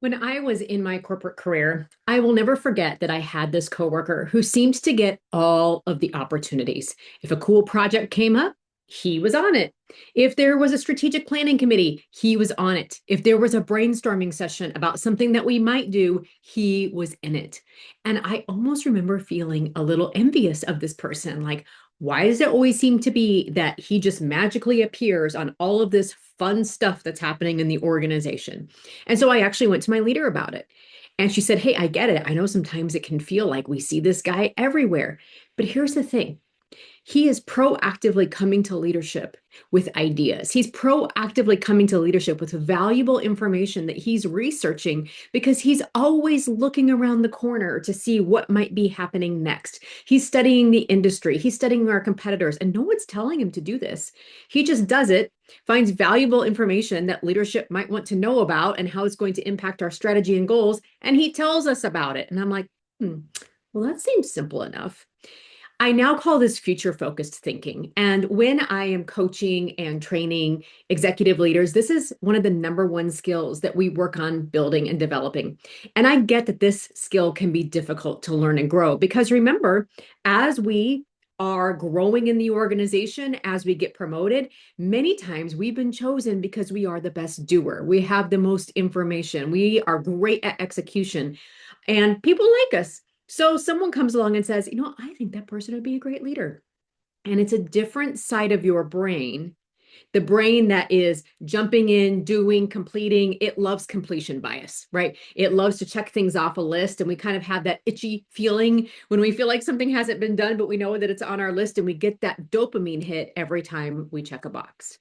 When I was in my corporate career, I will never forget that I had this coworker who seemed to get all of the opportunities. If a cool project came up, he was on it. If there was a strategic planning committee, he was on it. If there was a brainstorming session about something that we might do, he was in it. And I almost remember feeling a little envious of this person. Like, why does it always seem to be that he just magically appears on all of this fun stuff that's happening in the organization? And so I actually went to my leader about it. And she said, "Hey, I get it. I know sometimes it can feel like we see this guy everywhere. But here's the thing, he is proactively coming to leadership with ideas. He's proactively coming to leadership with valuable information that he's researching because he's always looking around the corner to see what might be happening next. He's studying the industry, he's studying our competitors, and no one's telling him to do this. He just does it, finds valuable information that leadership might want to know about and how it's going to impact our strategy and goals, and he tells us about it." And I'm like, well, that seems simple enough. I now call this future focused thinking. And when I am coaching and training executive leaders, this is one of the number one skills that we work on building and developing. And I get that this skill can be difficult to learn and grow because remember, as we are growing in the organization, as we get promoted, many times we've been chosen because we are the best doer. We have the most information. We are great at execution, and people like us. So someone comes along and says, I think that person would be a great leader. And it's a different side of your brain, the brain that is jumping in, doing, completing. It loves completion bias, right? It loves to check things off a list. And we kind of have that itchy feeling when we feel like something hasn't been done, but we know that it's on our list and we get that dopamine hit every time we check a box.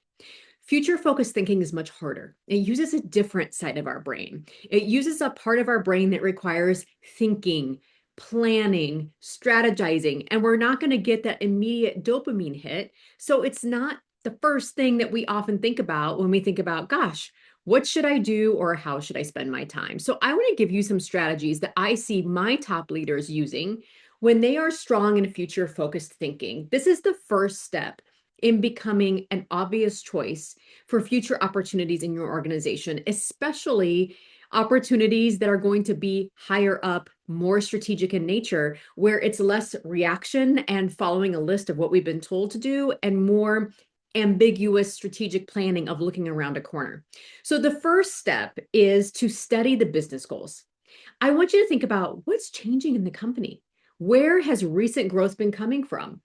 Future focused thinking is much harder. It uses a different side of our brain. It uses a part of our brain that requires thinking, planning, strategizing, and we're not going to get that immediate dopamine hit. So it's not the first thing that we often think about when we think about, gosh, what should I do or how should I spend my time? So I want to give you some strategies that I see my top leaders using when they are strong in future focused thinking. This is the first step in becoming an obvious choice for future opportunities in your organization, especially opportunities that are going to be higher up, more strategic in nature, where it's less reaction and following a list of what we've been told to do and more ambiguous strategic planning of looking around a corner. So the first step is to study the business goals. I want you to think about what's changing in the company. Where has recent growth been coming from?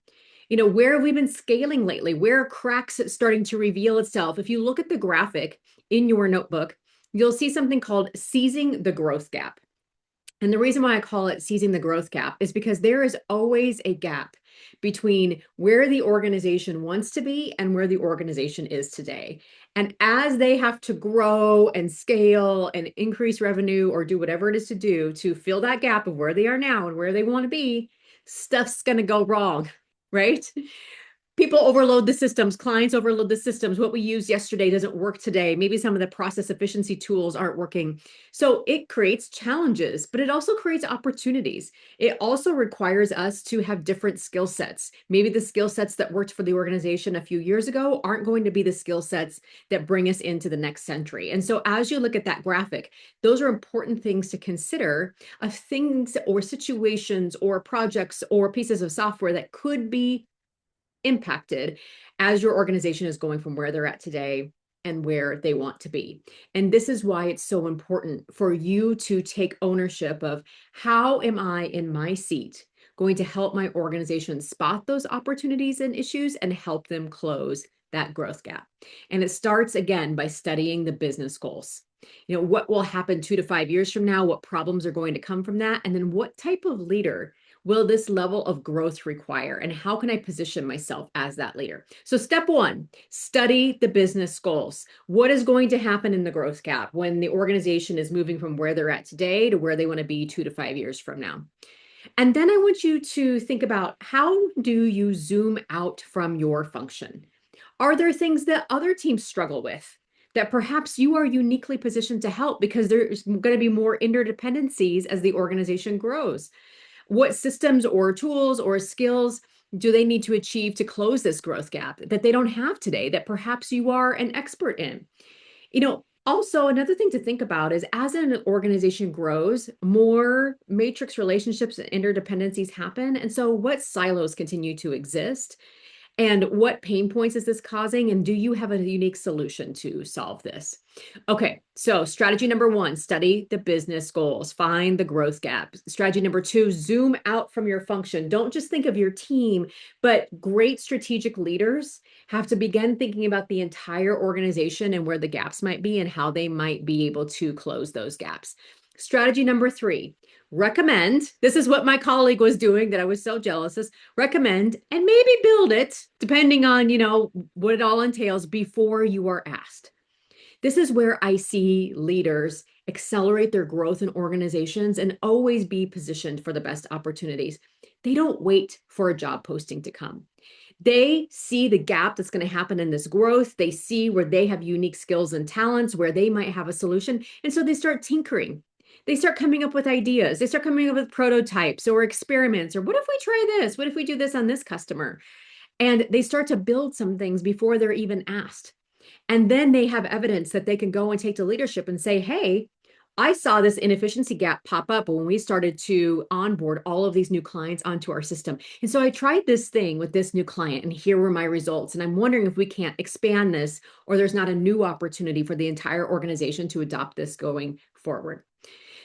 Where have we been scaling lately? Where are cracks starting to reveal itself? If you look at the graphic in your notebook, you'll see something called seizing the growth gap. And the reason why I call it seizing the growth gap is because there is always a gap between where the organization wants to be and where the organization is today. And as they have to grow and scale and increase revenue or do whatever it is to do to fill that gap of where they are now and where they want to be, stuff's going to go wrong, right? People overload the systems, clients overload the systems. What we used yesterday doesn't work today. Maybe some of the process efficiency tools aren't working. So it creates challenges, but it also creates opportunities. It also requires us to have different skill sets. Maybe the skill sets that worked for the organization a few years ago aren't going to be the skill sets that bring us into the next century. And so as you look at that graphic, those are important things to consider of things or situations or projects or pieces of software that could be impacted as your organization is going from where they're at today and where they want to be. And this is why it's so important for you to take ownership of how am I in my seat going to help my organization spot those opportunities and issues and help them close that growth gap. And it starts again by studying the business goals. What will happen 2 to 5 years from now? What problems are going to come from that? And then what type of leader will this level of growth require? And how can I position myself as that leader? So step one, study the business goals. What is going to happen in the growth gap when the organization is moving from where they're at today to where they want to be 2 to 5 years from now? And then I want you to think about, how do you zoom out from your function? Are there things that other teams struggle with that perhaps you are uniquely positioned to help because there's going to be more interdependencies as the organization grows? What systems or tools or skills do they need to achieve to close this growth gap that they don't have today that perhaps you are an expert in? Also, another thing to think about is as an organization grows, more matrix relationships and interdependencies happen. And so, what silos continue to exist? And what pain points is this causing? And do you have a unique solution to solve this? Okay, so strategy number one, study the business goals, find the growth gap. Strategy number two, zoom out from your function. Don't just think of your team, but great strategic leaders have to begin thinking about the entire organization and where the gaps might be and how they might be able to close those gaps. Strategy number three, recommend. This is what my colleague was doing that I was so jealous of. Recommend and maybe build it depending on, what it all entails before you are asked. This is where I see leaders accelerate their growth in organizations and always be positioned for the best opportunities. They don't wait for a job posting to come. They see the gap that's going to happen in this growth. They see where they have unique skills and talents, where they might have a solution. And so they start tinkering. They start coming up with ideas. They start coming up with prototypes or experiments, or what if we try this? What if we do this on this customer? And they start to build some things before they're even asked. And then they have evidence that they can go and take to leadership and say, hey, I saw this inefficiency gap pop up when we started to onboard all of these new clients onto our system. And so I tried this thing with this new client, and here were my results. And I'm wondering if we can't expand this, or there's not a new opportunity for the entire organization to adopt this going forward.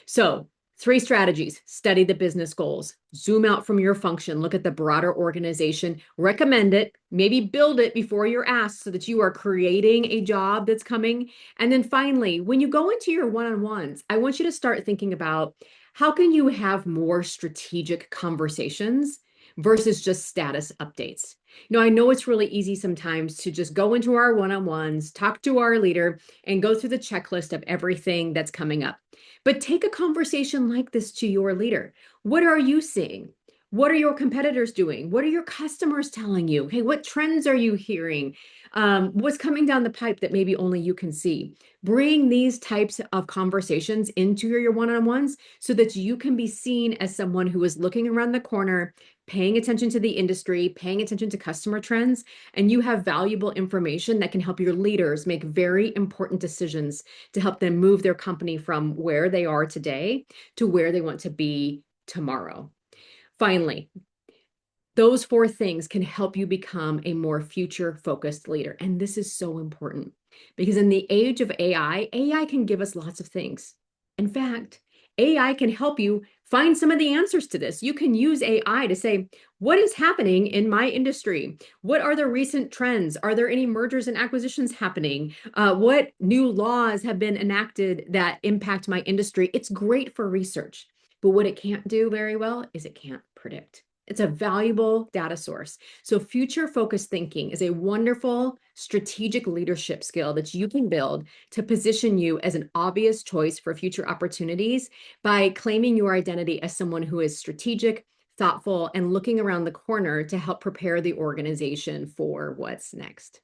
So, three strategies: study the business goals, zoom out from your function, look at the broader organization, recommend it, maybe build it before you're asked so that you are creating a job that's coming. And then finally, when you go into your one-on-ones, I want you to start thinking about how can you have more strategic conversations versus just status updates. I know it's really easy sometimes to just go into our one-on-ones, talk to our leader, and go through the checklist of everything that's coming up. But take a conversation like this to your leader. What are you seeing? What are your competitors doing? What are your customers telling you? Hey, what trends are you hearing? What's coming down the pipe that maybe only you can see? Bring these types of conversations into your one-on-ones so that you can be seen as someone who is looking around the corner, paying attention to the industry, paying attention to customer trends, and you have valuable information that can help your leaders make very important decisions to help them move their company from where they are today to where they want to be tomorrow. Finally, those four things can help you become a more future-focused leader. And this is so important because in the age of AI can give us lots of things. In fact, AI can help you find some of the answers to this. You can use AI to say, what is happening in my industry? What are the recent trends? Are there any mergers and acquisitions happening? What new laws have been enacted that impact my industry? It's great for research, but what it can't do very well is it can't predict. It's a valuable data source. So future-focused thinking is a wonderful strategic leadership skill that you can build to position you as an obvious choice for future opportunities by claiming your identity as someone who is strategic, thoughtful, and looking around the corner to help prepare the organization for what's next.